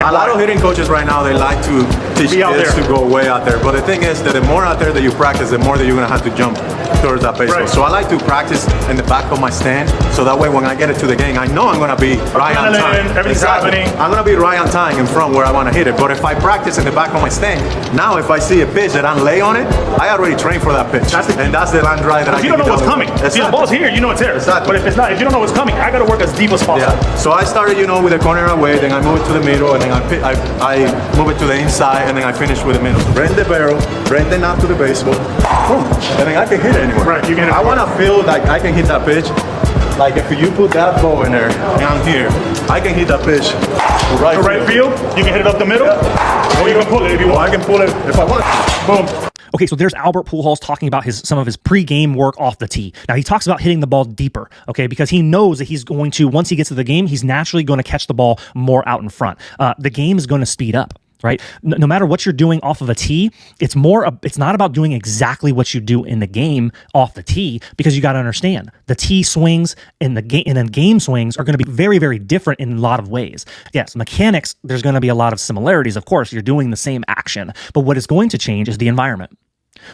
A lot of hitting coaches right now, they like to teach kids to go way out there. But the thing is that the more out there that you practice, the more that you're going to have to jump towards that baseball. Right. So I like to practice in the back of my stand, so that way when I get it to the game, I know I'm going to be right on time. Everything's happening. I'm going to be right on time in front where I want to hit it. But if I practice in the back of my stand, now if I see a pitch that I'm lay on it, I already trained for that pitch. That's the line drive that I can. You don't know what's coming. Exactly. See, the ball's here, you know it's there. Exactly. But if it's not, if you don't know what's coming, I got to work as deep as possible. Yeah. So I started, with the corner away, then I move it to the middle, and then I move it to the inside, and then I finish with the middle. Bring the barrel, bring the knob to the baseball, boom, and then I can hit it anywhere. Right, you can hit it. I want to feel like I can hit that pitch. Like if you put that ball in there, down here, I can hit that pitch right field. You can hit it up the middle, or you can pull it if you want. I can pull it if I want. Boom. Okay, so there's Albert Pujols talking about some of his pre-game work off the tee. Now, he talks about hitting the ball deeper, okay, because he knows that he's going to, once he gets to the game, he's naturally going to catch the ball more out in front. The game is going to speed up. Right? No matter what you're doing off of a tee, it's not about doing exactly what you do in the game off the tee, because you got to understand the tee swings and then game swings are going to be very, very different in a lot of ways. Yes, mechanics, there's going to be a lot of similarities. Of course, you're doing the same action, but what is going to change is the environment.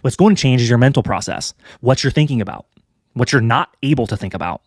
What's going to change is your mental process, what you're thinking about, what you're not able to think about,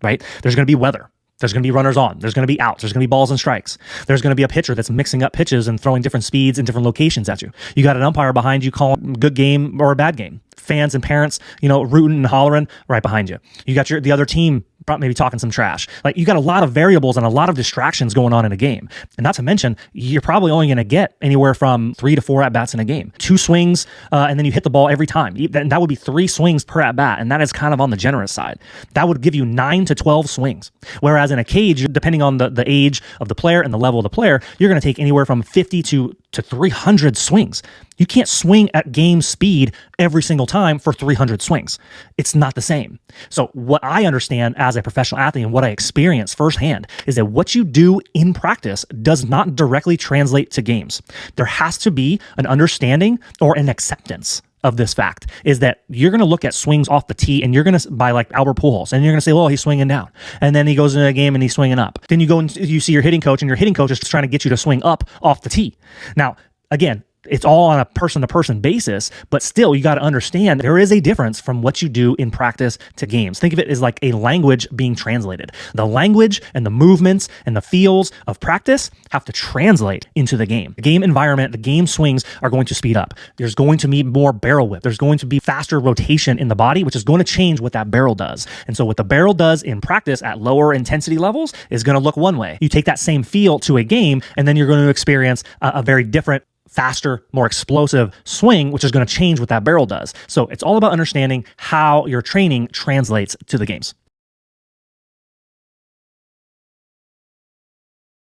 right? There's going to be weather. There's going to be runners on. There's going to be outs. There's going to be balls and strikes. There's going to be a pitcher that's mixing up pitches and throwing different speeds and different locations at you. You got an umpire behind you calling a good game or a bad game. Fans and parents, rooting and hollering right behind you. You got the other team maybe talking some trash. Like, you got a lot of variables and a lot of distractions going on in a game. And not to mention, you're probably only going to get anywhere from 3 to 4 at-bats in a game. 2 swings, and then you hit the ball every time. That would be 3 swings per at-bat, and that is kind of on the generous side. That would give you 9 to 12 swings. Whereas in a cage, depending on the age of the player and the level of the player, you're going to take anywhere from 50 to 300 swings. You can't swing at game speed every single time for 300 swings. It's not the same. So what I understand as a professional athlete and what I experience firsthand is that what you do in practice does not directly translate to games. There has to be an understanding or an acceptance of this fact, is that you're going to look at swings off the tee and you're going to, by like Albert Pujols, and you're going to say, well, he's swinging down. And then he goes into a game and he's swinging up. Then you go and you see your hitting coach, and your hitting coach is trying to get you to swing up off the tee. Now, again, it's all on a person-to-person basis, but still, you got to understand there is a difference from what you do in practice to games. Think of it as like a language being translated. The language and the movements and the feels of practice have to translate into the game. The game environment, the game swings are going to speed up. There's going to be more barrel whip. There's going to be faster rotation in the body, which is going to change what that barrel does. And so what the barrel does in practice at lower intensity levels is going to look one way. You take that same feel to a game, and then you're going to experience a very different, faster, more explosive swing, which is going to change what that barrel does. So it's all about understanding how your training translates to the games.